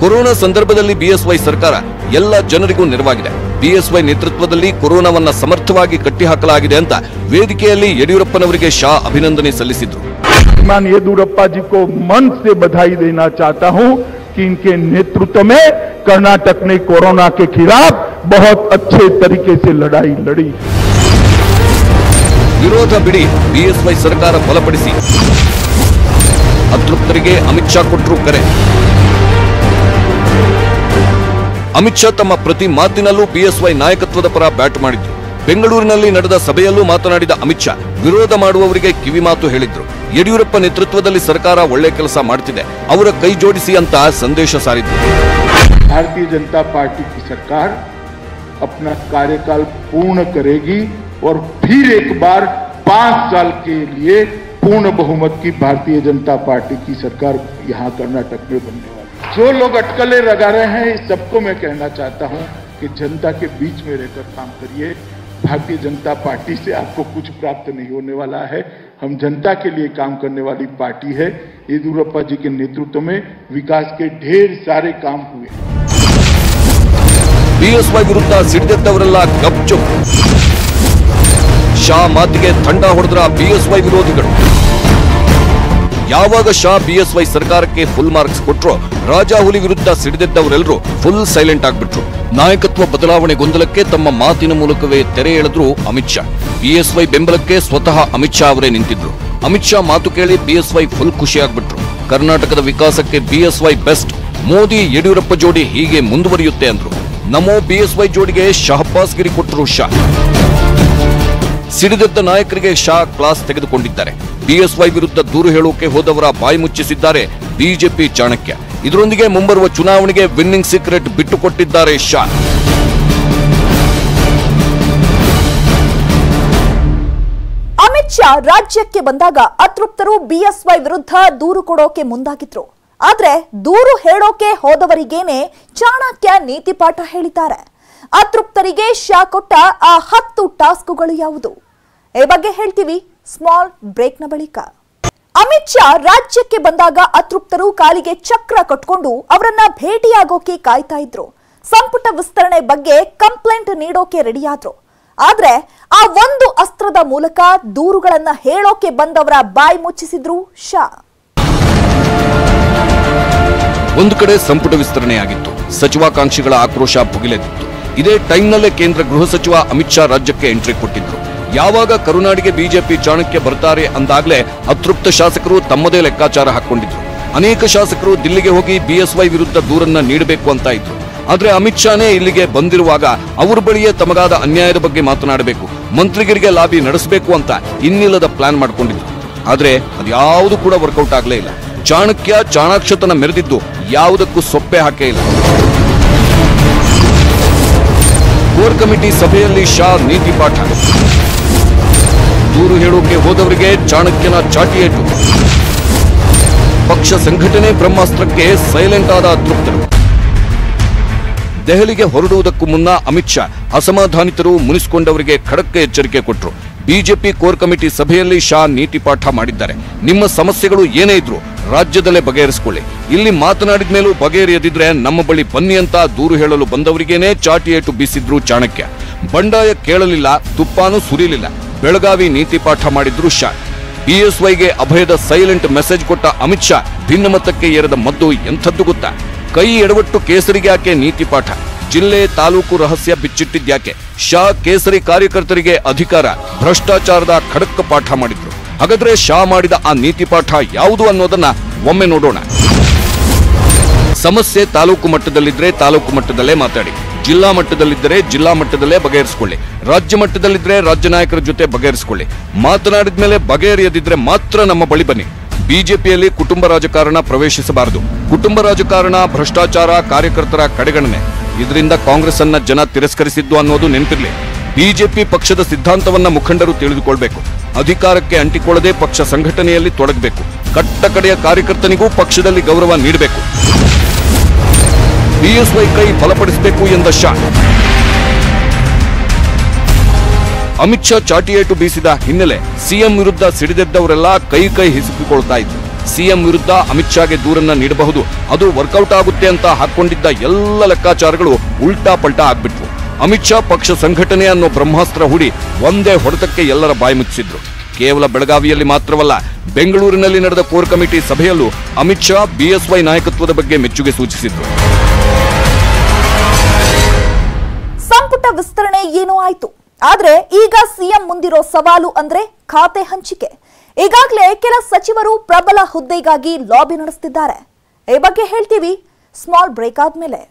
ಕೊರೋನಾ ಸಂದರ್ಭದಲ್ಲಿ ಬಿಎಸ್ವೈ ಸರ್ಕಾರ ಎಲ್ಲ ಜನರಿಗೂ ನೆರವಾಗಿದೆ. ಬಿಎಸ್ವೈ ನೇತೃತ್ವದಲ್ಲಿ ಕೊರೋನಾವನ್ನ ಸಮರ್ಥವಾಗಿ ಕಟ್ಟಿ ಹಾಕಲಾಗಿದೆ ಅಂತ ವೇದಿಕೆಯಲ್ಲಿ ಯಡಿಯೂರಪ್ಪನವರಿಗೆ ಶಾ ಅಭಿನಂದನೆ ಸಲ್ಲಿಸಿದ್ರು. श्रीमान येदियुरप्पा जी को मन से बधाई देना चाहता हूं कि इनके नेतृत्व में कर्नाटक ने कोरोना के खिलाफ बहुत अच्छे तरीके से लड़ाई लड़ी. ವಿರೋಧ ಬಿಡಿ, ಬಿಎಸ್ವೈ ಸರ್ಕಾರ ಬಲಪಡಿಸಿ. ಅತೃಪ್ತರಿಗೆ ಅಮಿತ್ ಶಾ ಕೊಟ್ಟರು ಕರೆ. ಅಮಿತ್ ಶಾ ತಮ್ಮ ಪ್ರತಿ ಮಾತಿನಲ್ಲೂ ಬಿಎಸ್ವೈ ನಾಯಕತ್ವದ ಪರ ಬ್ಯಾಟ್ ಮಾಡಿದ್ರು. ಬೆಂಗಳೂರಿನಲ್ಲಿ ನಡೆದ ಸಭೆಯಲ್ಲೂ ಮಾತನಾಡಿದ ಅಮಿತ್ ಶಾ ವಿರೋಧ ಮಾಡುವವರಿಗೆ ಕಿವಿ ಮಾತು ಹೇಳಿದ್ರು. ಯಡಿಯೂರಪ್ಪ ನೇತೃತ್ವದಲ್ಲಿ ಸರ್ಕಾರ ಒಳ್ಳೆ ಕೆಲಸ ಮಾಡ್ತಿದೆ, ಅವರ ಕೈ ಜೋಡಿಸಿ ಅಂತ ಸಂದೇಶ ಸಾರಿದ್ರು. भारतीय जनता पार्टी की सरकार अपना कार्यकाल पूर्ण करेगी और फिर एक बार 5 साल के लिए पूर्ण बहुमत की भारतीय जनता पार्टी की सरकार यहाँ कर्नाटक में बनने वाली है. जो लोग अटकलें लगा रहे हैं, इस सबको मैं कहना चाहता हूँ कि जनता के बीच में रहकर काम करिए. भारतीय जनता पार्टी से आपको कुछ प्राप्त नहीं होने वाला है. हम जनता के लिए काम करने वाली पार्टी है. येदियुरप्पा जी के नेतृत्व में विकास के ढेर सारे काम हुए. ಬಿಎಸ್ವೈ ವಿರುದ್ಧ ಸಿಡಿದೆದ್ದವರೆಲ್ಲ ಗಪ್ಚುಪ್. ಶಾ ಮಾತಿಗೆ ತಂಡ ಹೊಡೆದ್ರ ಬಿಎಸ್ವೈ ವಿರೋಧಿಗಳು. ಯಾವಾಗ ಶಾ ಬಿಎಸ್ವೈ ಸರ್ಕಾರಕ್ಕೆ ಫುಲ್ ಮಾರ್ಕ್ಸ್ ಕೊಟ್ರೋ, ರಾಜಾಹುಲಿ ವಿರುದ್ಧ ಸಿಡಿದೆದ್ದವರೆಲ್ಲರೂ ಫುಲ್ ಸೈಲೆಂಟ್ ಆಗ್ಬಿಟ್ರು. ನಾಯಕತ್ವ ಬದಲಾವಣೆ ಗೊಂದಲಕ್ಕೆ ತಮ್ಮ ಮಾತಿನ ಮೂಲಕವೇ ತೆರೆ ಎಳೆದ್ರು ಅಮಿತ್ ಶಾ. ಬಿಎಸ್ವೈ ಬೆಂಬಲಕ್ಕೆ ಸ್ವತಃ ಅಮಿತ್ ಶಾ ಅವರೇ ನಿಂತಿದ್ರು. ಅಮಿತ್ ಶಾ ಮಾತು ಕೇಳಿ ಬಿಎಸ್ವೈ ಫುಲ್ ಖುಷಿಯಾಗ್ಬಿಟ್ರು. ಕರ್ನಾಟಕದ ವಿಕಾಸಕ್ಕೆ ಬಿಎಸ್ವೈ ಬೆಸ್ಟ್, ಮೋದಿ ಯಡಿಯೂರಪ್ಪ ಜೋಡಿ ಹೀಗೆ ಮುಂದುವರಿಯುತ್ತೆ ಅಂದ್ರು. ನಮೋ ಬಿಎಸ್ವೈ ಜೋಡಿಗೆ ಶಹಬ್ಬಾಸ್ ಗಿರಿ ಕೊಟ್ಟರು ಶಾ. ಸಿಡಿದೆದ್ದ ನಾಯಕರಿಗೆ ಶಾ ಕ್ಲಾಸ್ ತೆಗೆದುಕೊಂಡಿದ್ದಾರೆ. ಬಿಎಸ್ವೈ ವಿರುದ್ಧ ದೂರು ಹೇಳೋಕೆ ಹೋದವರ ಬಾಯಿ ಮುಚ್ಚಿಸಿದ್ದಾರೆ ಬಿಜೆಪಿ ಚಾಣಕ್ಯ. ಇದರೊಂದಿಗೆ ಮುಂಬರುವ ಚುನಾವಣೆಗೆ ವಿನ್ನಿಂಗ್ ಸೀಕ್ರೆಟ್ ಬಿಟ್ಟುಕೊಟ್ಟಿದ್ದಾರೆ ಶಾ. ಅಮಿತ್ ಶಾ ರಾಜ್ಯಕ್ಕೆ ಬಂದಾಗ ಅತೃಪ್ತರು ಬಿಎಸ್ವೈ ವಿರುದ್ಧ ದೂರು ಕೊಡೋಕೆ ಮುಂದಾಗಿದ್ರು. ಆದ್ರೆ ದೂರು ಹೇಳೋಕೆ ಹೋದವರಿಗೇನೆ ಚಾಣಕ್ಯ ನೀತಿ ಪಾಠ ಹೇಳಿದ್ದಾರೆ. ಅತೃಪ್ತರಿಗೆ ಶಾ ಕೊಟ್ಟ ಆ 10 ಟಾಸ್ಕ್ಗಳು ಯಾವುದು? ಈ ಬಗ್ಗೆ ಹೇಳ್ತೀವಿ ಸ್ಮಾಲ್ ಬ್ರೇಕ್ನ ಬಳಿಕ. ಅಮಿತ್ ಶಾ ರಾಜ್ಯಕ್ಕೆ ಬಂದಾಗ ಅತೃಪ್ತರು ಕಾಲಿಗೆ ಚಕ್ರ ಕಟ್ಕೊಂಡು ಅವರನ್ನ ಭೇಟಿಯಾಗೋಕೆ ಕಾಯ್ತಾ ಇದ್ರು. ಸಂಪುಟ ವಿಸ್ತರಣೆ ಬಗ್ಗೆ ಕಂಪ್ಲೇಂಟ್ ನೀಡೋಕೆ ರೆಡಿಯಾದ್ರು. ಆದ್ರೆ ಆ ಒಂದು ಅಸ್ತ್ರದ ಮೂಲಕ ದೂರುಗಳನ್ನ ಹೇಳೋಕೆ ಬಂದವರ ಬಾಯಿ ಮುಚ್ಚಿಸಿದ್ರು ಶಾ. ಒಂದು ಕಡೆ ಸಂಪುಟ ವಿಸ್ತರಣೆಯಾಗಿತ್ತು. ಸಚಿವಾಕಾಂಕ್ಷಿಗಳ ಆಕ್ರೋಶ ಭುಗಿಲೆದ್ದಿತ್ತು. ಇದೇ ಟೈಮ್ನಲ್ಲೇ ಕೇಂದ್ರ ಗೃಹ ಸಚಿವ ಅಮಿತ್ ಶಾ ರಾಜ್ಯಕ್ಕೆ ಎಂಟ್ರಿ ಕೊಟ್ಟಿದ್ರು. ಯಾವಾಗ ಕರುನಾಡಿಗೆ ಬಿಜೆಪಿ ಚಾಣಕ್ಯ ಬರ್ತಾರೆ ಅಂದಾಗ್ಲೇ ಅತೃಪ್ತ ಶಾಸಕರು ತಮ್ಮದೇ ಲೆಕ್ಕಾಚಾರ ಹಾಕೊಂಡಿದ್ರು. ಅನೇಕ ಶಾಸಕರು ದಿಲ್ಲಿಗೆ ಹೋಗಿ ಬಿಎಸ್ವೈ ವಿರುದ್ಧ ದೂರನ್ನ ನೀಡಬೇಕು ಅಂತ ಇದ್ರು. ಆದ್ರೆ ಅಮಿತ್ ಶಾನೇ ಇಲ್ಲಿಗೆ ಬಂದಿರುವಾಗ ಅವರ ಬಳಿಯೇ ತಮಗಾದ ಅನ್ಯಾಯದ ಬಗ್ಗೆ ಮಾತನಾಡಬೇಕು, ಮಂತ್ರಿಗರಿಗೆ ಲಾಬಿ ನಡೆಸಬೇಕು ಅಂತ ಇನ್ನಿಲ್ಲದ ಪ್ಲಾನ್ ಮಾಡ್ಕೊಂಡಿದ್ರು. ಆದ್ರೆ ಅದ್ಯಾವುದು ಕೂಡ ವರ್ಕೌಟ್ ಆಗ್ಲೇ ಇಲ್ಲ. ಚಾಣಕ್ಯ ಚಾಣಾಕ್ಷತನ ಮೆರೆದಿದ್ದು ಯಾವುದಕ್ಕೂ ಸೊಪ್ಪೆ ಹಾಕೇ ಇಲ್ಲ. ಕೋರ್ ಕಮಿಟಿ ಸಭೆಯಲ್ಲಿ ಶಾ ನೀತಿ ಪಾಠ. ದೂರು ಹೇಳೋಕೆ ಹೋದವರಿಗೆ ಚಾಣಕ್ಯನ ಚಾಟಿಯೇಟು. ಪಕ್ಷ ಸಂಘಟನೆ ಬ್ರಹ್ಮಾಸ್ತ್ರಕ್ಕೆ ಸೈಲೆಂಟ್ ಆದ ಅತೃಪ್ತರು. ದೆಹಲಿಗೆ ಹೊರಡುವುದಕ್ಕೂ ಮುನ್ನ ಅಮಿತ್ ಶಾ ಅಸಮಾಧಾನಿತರು ಮುನಿಸಿಕೊಂಡವರಿಗೆ ಖಡಕ್ ಎಚ್ಚರಿಕೆ ಕೊಟ್ಟರು. ಬಿಜೆಪಿ ಕೋರ್ ಕಮಿಟಿ ಸಭೆಯಲ್ಲಿ ಶಾ ನೀತಿ ಪಾಠ ಮಾಡಿದ್ದಾರೆ. ನಿಮ್ಮ ಸಮಸ್ಯೆಗಳು ಏನೇ ಇದ್ರು ರಾಜ್ಯದಲ್ಲೇ ಬಗೆಹರಿಸಿಕೊಳ್ಳಿ. ಇಲ್ಲಿ ಮಾತನಾಡಿದ ಮೇಲೂ ಬಗೆಹರಿಯದಿದ್ರೆ ನಮ್ಮ ಬಳಿ ಬನ್ನಿ ಅಂತ ದೂರು ಹೇಳಲು ಬಂದವರಿಗೇನೆ ಚಾಟಿಯೇಟು ಬೀಸಿದ್ರು ಚಾಣಕ್ಯ. ಬಂಡಾಯ ಕೇಳಲಿಲ್ಲ, ತುಪ್ಪಾನೂ ಸುರಿಲಿಲ್ಲ. ಬೆಳಗಾವಿ ನೀತಿ ಪಾಠ ಮಾಡಿದ್ರು ಶಾ. ಬಿಎಸ್ವೈಗೆ ಅಭಯದ ಸೈಲೆಂಟ್ ಮೆಸೇಜ್ ಕೊಟ್ಟ ಅಮಿತ್ ಶಾ ಭಿನ್ನಮತಕ್ಕೆ ಏರದ ಮದ್ದು ಎಂಥದ್ದು ಗೊತ್ತಾ? ಕೈ ಎಡವಟ್ಟು ಕೇಸರಿಗೆ ಯಾಕೆ ನೀತಿ ಪಾಠ? ಜಿಲ್ಲೆ ತಾಲೂಕು ರಹಸ್ಯ ಬಿಚ್ಚಿಟ್ಟಿದ್ಯಾಕೆ? ಶಾ ಕೇಸರಿ ಕಾರ್ಯಕರ್ತರಿಗೆ ಅಧಿಕಾರ, ಭ್ರಷ್ಟಾಚಾರದ ಖಡಕ್ ಪಾಠ ಮಾಡಿದ್ರು. ಹಾಗಾದ್ರೆ ಶಾ ಮಾಡಿದ ಆ ನೀತಿ ಪಾಠ ಯಾವುದು ಅನ್ನೋದನ್ನ ಒಮ್ಮೆ ನೋಡೋಣ. ಸಮಸ್ಯೆ ತಾಲೂಕು ಮಟ್ಟದಲ್ಲಿದ್ರೆ ತಾಲೂಕು ಮಟ್ಟದಲ್ಲೇ ಮಾತಾಡಿ, ಜಿಲ್ಲಾ ಮಟ್ಟದಲ್ಲಿದ್ದರೆ ಜಿಲ್ಲಾ ಮಟ್ಟದಲ್ಲೇ ಬಗೆಹರಿಸಿಕೊಳ್ಳಿ, ರಾಜ್ಯ ಮಟ್ಟದಲ್ಲಿದ್ರೆ ರಾಜ್ಯ ನಾಯಕರ ಜೊತೆ ಬಗೆಹರಿಸಿಕೊಳ್ಳಿ. ಮಾತನಾಡಿದ ಮೇಲೆ ಬಗೆಹರಿಯದಿದ್ರೆ ಮಾತ್ರ ನಮ್ಮ ಬಳಿ ಬನ್ನಿ. ಬಿಜೆಪಿಯಲ್ಲಿ ಕುಟುಂಬ ರಾಜಕಾರಣ ಪ್ರವೇಶಿಸಬಾರದು. ಕುಟುಂಬ ರಾಜಕಾರಣ, ಭ್ರಷ್ಟಾಚಾರ, ಕಾರ್ಯಕರ್ತರ ಕಡೆಗಣನೆ, ಇದರಿಂದ ಕಾಂಗ್ರೆಸ್ ಅನ್ನ ಜನ ತಿರಸ್ಕರಿಸಿದ್ದು ಅನ್ನೋದು ನೆನಪಿರ್ಲಿ. ಬಿಜೆಪಿ ಪಕ್ಷದ ಸಿದ್ಧಾಂತವನ್ನ ಮುಖಂಡರು ತಿಳಿದುಕೊಳ್ಬೇಕು. ಅಧಿಕಾರಕ್ಕೆ ಅಂಟಿಕೊಳ್ಳದೆ ಪಕ್ಷ ಸಂಘಟನೆಯಲ್ಲಿ ತೊಡಗಬೇಕು. ಕಟ್ಟ ಕಡೆಯ ಕಾರ್ಯಕರ್ತನಿಗೂ ಪಕ್ಷದಲ್ಲಿ ಗೌರವ ನೀಡಬೇಕು. ಬಿಎಸ್ವೈ ಕೈ ಬಲಪಡಿಸಬೇಕು ಎಂದ ಶಾ. ಅಮಿತ್ ಶಾ ಚಾಟಿಯೇಟು ಬೀಸಿದ ಹಿನ್ನೆಲೆ ಸಿಎಂ ವಿರುದ್ಧ ಸಿಡಿದೆದ್ದವರೆಲ್ಲ ಕೈ ಹಿಸುಕಿಕೊಳ್ತಾ ಇದ್ರು. ಸಿಎಂ ವಿರುದ್ಧ ಅಮಿತ್ ಶಾಗೆ ದೂರನ್ನ ನೀಡಬಹುದು, ಅದು ವರ್ಕೌಟ್ ಆಗುತ್ತೆ ಅಂತ ಹಾಕೊಂಡಿದ್ದ ಎಲ್ಲ ಲೆಕ್ಕಾಚಾರಗಳು ಉಲ್ಟಾ ಪಲ್ಟಾ ಆಗ್ಬಿಟ್ವು. ಅಮಿತ್ ಶಾ ಪಕ್ಷ ಸಂಘಟನೆ ಅನ್ನೋ ಬ್ರಹ್ಮಾಸ್ತ್ರ ಹೂಡಿ ಒಂದೇ ಹೊಡೆತಕ್ಕೆ ಎಲ್ಲರ ಬಾಯಿ ಮುಚ್ಚಿಸಿದ್ರು. ಕೇವಲ ಬೆಳಗಾವಿಯಲ್ಲಿ ಮಾತ್ರವಲ್ಲ, ಬೆಂಗಳೂರಿನಲ್ಲಿ ನಡೆದ ಕೋರ್ ಕಮಿಟಿ ಸಭೆಯಲ್ಲೂ ಅಮಿತ್ ಶಾ ಬಿಎಸ್ವೈ ನಾಯಕತ್ವದ ಬಗ್ಗೆ ಮೆಚ್ಚುಗೆ ಸೂಚಿಸಿದ್ರು. ಸಂಪುಟ ವಿಸ್ತರಣೆ ಏನೋ ಆಯ್ತು, ಆದ್ರೆ ಈಗ ಸಿಎಂ ಮುಂದಿರೋ ಸವಾಲು ಅಂದ್ರೆ ಖಾತೆ ಹಂಚಿಕೆ. ಈಗಾಗಲೇ ಕೆಲ ಸಚಿವರು ಪ್ರಬಲ ಹುದ್ದೆಗಾಗಿ ಲಾಬಿ ನಡೆಸುತ್ತಿದ್ದಾರೆ. ಈ ಬಗ್ಗೆ ಹೇಳ್ತೀವಿ ಸ್ಮಾಲ್ ಬ್ರೇಕ್ ಆದ್ಮೇಲೆ.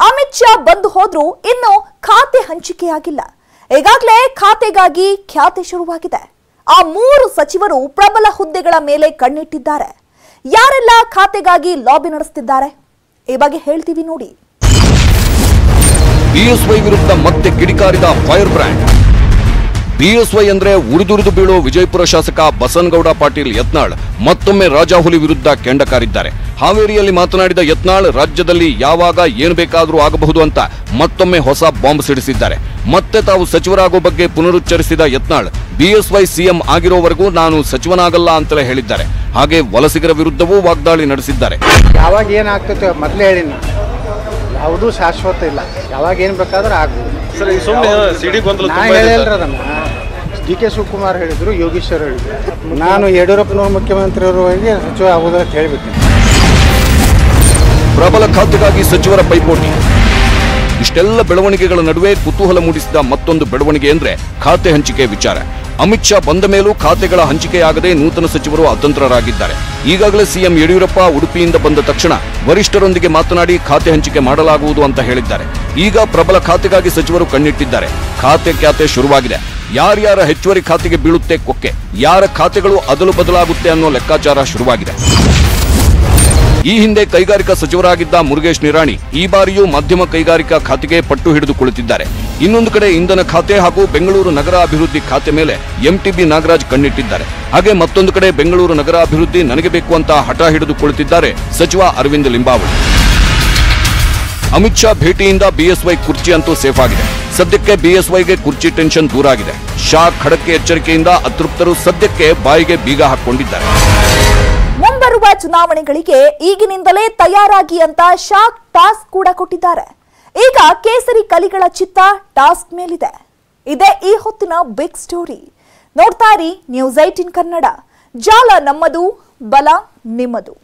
ಅಮಿತ್ ಶಾ ಬಂದು ಹೋದ್ರು, ಇನ್ನು ಖಾತೆ ಹಂಚಿಕೆಯಾಗಿಲ್ಲ. ಈಗಾಗಲೇ ಖಾತೆಗಾಗಿ ಖ್ಯಾತೆ ಶುರುವಾಗಿದೆ. ಆ 3 ಸಚಿವರು ಪ್ರಬಲ ಹುದ್ದೆಗಳ ಮೇಲೆ ಕಣ್ಣಿಟ್ಟಿದ್ದಾರೆ. ಯಾರೆಲ್ಲ ಖಾತೆಗಾಗಿ ಲಾಬಿ ನಡೆಸುತ್ತಿದ್ದಾರೆ ಈ ಬಗ್ಗೆ ಹೇಳ್ತೀವಿ ನೋಡಿ. ಬಿಎಸ್ವೈ ವಿರುದ್ಧ ಮತ್ತೆ ಕಿಡಿಕಾರಿದ ಫೈರ್ ಬ್ರ್ಯಾಂಡ್. ಬಿಎಸ್ವೈ ಅಂದ್ರೆ ಉರಿದುರಿದು ಬೀಳೋ ವಿಜಯಪುರ ಶಾಸಕ ಬಸನಗೌಡ ಪಾಟೀಲ್ ಯತ್ನಾಳ್ ಮತ್ತೊಮ್ಮೆ ರಾಜಾಹುಲಿ ವಿರುದ್ಧ ಕೆಂಡಕಾರಿದ್ದಾರೆ. ಹಾವೇರಿಯಲ್ಲಿ ಮಾತನಾಡಿದ ಯತ್ನಾಳ್ ರಾಜ್ಯದಲ್ಲಿ ಯಾವಾಗ ಏನು ಬೇಕಾದರೂ ಆಗಬಹುದು ಅಂತ ಮತ್ತೊಮ್ಮೆ ಹೊಸ ಬಾಂಬ್ ಸಿಡಿಸಿದ್ದಾರೆ. ಮತ್ತೆ ತಾವು ಸಚಿವರಾಗೋ ಬಗ್ಗೆ ಪುನರುಚ್ಚರಿಸಿದ ಯತ್ನಾಳ್ ಬಿಎಸ್ವೈ ಸಿಎಂ ಆಗಿರೋವರೆಗೂ ನಾನು ಸಚಿವನಾಗಲ್ಲ ಅಂತಲೇ ಹೇಳಿದ್ದಾರೆ. ಹಾಗೆ ವಲಸಿಗರ ವಿರುದ್ಧವೂ ವಾಗ್ದಾಳಿ ನಡೆಸಿದ್ದಾರೆ. ಯಾವಾಗ ಏನಾಗ್ತೈತೆ ಮೊದಲೇ ಹೇಳಿನ, ಯಾವುದೂ ಶಾಶ್ವತ ಇಲ್ಲ. ಯಾವಾಗ ಏನು ಬೇಕಾದ್ರೆ ಆಗ್ಬೋದು. ಹೇಳಿಲ್ರ ಅದನ್ನ DK ಶಿವಕುಮಾರ್ ಹೇಳಿದ್ರು, ಯೋಗೀಶ್ವರ್ ಹೇಳಿದ್ರು. ನಾನು ಯಡಿಯೂರಪ್ಪನವ್ರ ಮುಖ್ಯಮಂತ್ರಿಯವರಿಗೆ ಸಚಿವ ಆಗೋದಂತ ಹೇಳಿಬಿಟ್ಟೆ. ಪ್ರಬಲ ಖಾತೆಗಾಗಿ ಸಚಿವರ ಪೈಪೋಟಿ. ಇಷ್ಟೆಲ್ಲ ಬೆಳವಣಿಗೆಗಳ ನಡುವೆ ಕುತೂಹಲ ಮೂಡಿಸಿದ ಮತ್ತೊಂದು ಬೆಳವಣಿಗೆ ಅಂದ್ರೆ ಖಾತೆ ಹಂಚಿಕೆ ವಿಚಾರ. ಅಮಿತ್ ಶಾ ಬಂದ ಮೇಲೂ ಖಾತೆಗಳ ಹಂಚಿಕೆಯಾಗದೆ ನೂತನ ಸಚಿವರು ಅತಂತ್ರರಾಗಿದ್ದಾರೆ. ಈಗಾಗಲೇ ಸಿಎಂ ಯಡಿಯೂರಪ್ಪ ಉಡುಪಿಯಿಂದ ಬಂದ ತಕ್ಷಣ ವರಿಷ್ಠರೊಂದಿಗೆ ಮಾತನಾಡಿ ಖಾತೆ ಹಂಚಿಕೆ ಮಾಡಲಾಗುವುದು ಅಂತ ಹೇಳಿದ್ದಾರೆ. ಈಗ ಪ್ರಬಲ ಖಾತೆಗಾಗಿ ಸಚಿವರು ಕಣ್ಣಿಟ್ಟಿದ್ದಾರೆ. ಖಾತೆ ಶುರುವಾಗಿದೆ. ಯಾರ್ಯಾರ ಹೆಚ್ಚುವರಿ ಖಾತೆಗೆ ಬೀಳುತ್ತೆ ಕೊಕ್ಕೆ, ಯಾರ ಖಾತೆಗಳು ಅದಲು ಬದಲಾಗುತ್ತೆ ಅನ್ನೋ ಲೆಕ್ಕಾಚಾರ ಶುರುವಾಗಿದೆ. ಈ ಹಿಂದೆ ಕೈಗಾರಿಕಾ ಸಚಿವರಾಗಿದ್ದ ಮುರುಗೇಶ್ ನಿರಾಣಿ ಈ ಬಾರಿಯೂ ಮಧ್ಯಮ ಕೈಗಾರಿಕಾ ಖಾತೆಗೆ ಪಟ್ಟು ಹಿಡಿದು ಕುಳಿತಿದ್ದಾರೆ. ಇನ್ನೊಂದು ಕಡೆ ಇಂಧನ ಖಾತೆ ಹಾಗೂ ಬೆಂಗಳೂರು ನಗರ ಅಭಿವೃದ್ಧಿ ಖಾತೆ ಮೇಲೆ ಎಂಟಿಬಿ ನಾಗರಾಜ್ ಕಣ್ಣಿಟ್ಟಿದ್ದಾರೆ. ಹಾಗೆ ಮತ್ತೊಂದು ಕಡೆ ಬೆಂಗಳೂರು ನಗರ ಅಭಿವೃದ್ಧಿ ನನಗೆ ಬೇಕು ಅಂತ ಹಠ ಹಿಡಿದು ಕುಳಿತಿದ್ದಾರೆ ಸಚಿವ ಅರವಿಂದ್ ಲಿಂಬಾವಳಿ. ಅಮಿತ್ ಶಾ ಭೇಟಿಯಿಂದ ಬಿಎಸ್ವೈ ಕುರ್ಚಿ ಅಂತೂ ಸೇಫ್ ಆಗಿದೆ. ಸದ್ಯಕ್ಕೆ ಬಿಎಸ್ವೈಗೆ ಕುರ್ಚಿ ಟೆನ್ಷನ್ ದೂರ ಆಗಿದೆ. ಶಾ ಖಡಕ್ಕೆ ಎಚ್ಚರಿಕೆಯಿಂದ ಅತೃಪ್ತರು ಸದ್ಯಕ್ಕೆ ಬಾಯಿಗೆ ಬೀಗ ಹಾಕೊಂಡಿದ್ದಾರೆ. ಮುಂಬರುವ ಚುನಾವಣೆಗಳಿಗೆ ಈಗಿನಿಂದಲೇ ತಯಾರಾಗಿ ಅಂತ ಶಾಕ್ ಟಾಸ್ಕ್ ಕೂಡ ಕೊಟ್ಟಿದ್ದಾರೆ. ಈಗ ಕೇಸರಿ ಕಲಿಗಳ ಚಿತ್ತ ಟಾಸ್ಕ್ ಮೇಲಿದೆ. ಇದೇ ಈ ಹೊತ್ತಿನ ಬಿಗ್ ಸ್ಟೋರಿ. ನೋಡ್ತಾ ಇರಿ News 18 ಕನ್ನಡ. ಜಾಲ ನಮ್ಮದು, ಬಲ ನಿಮ್ಮದು.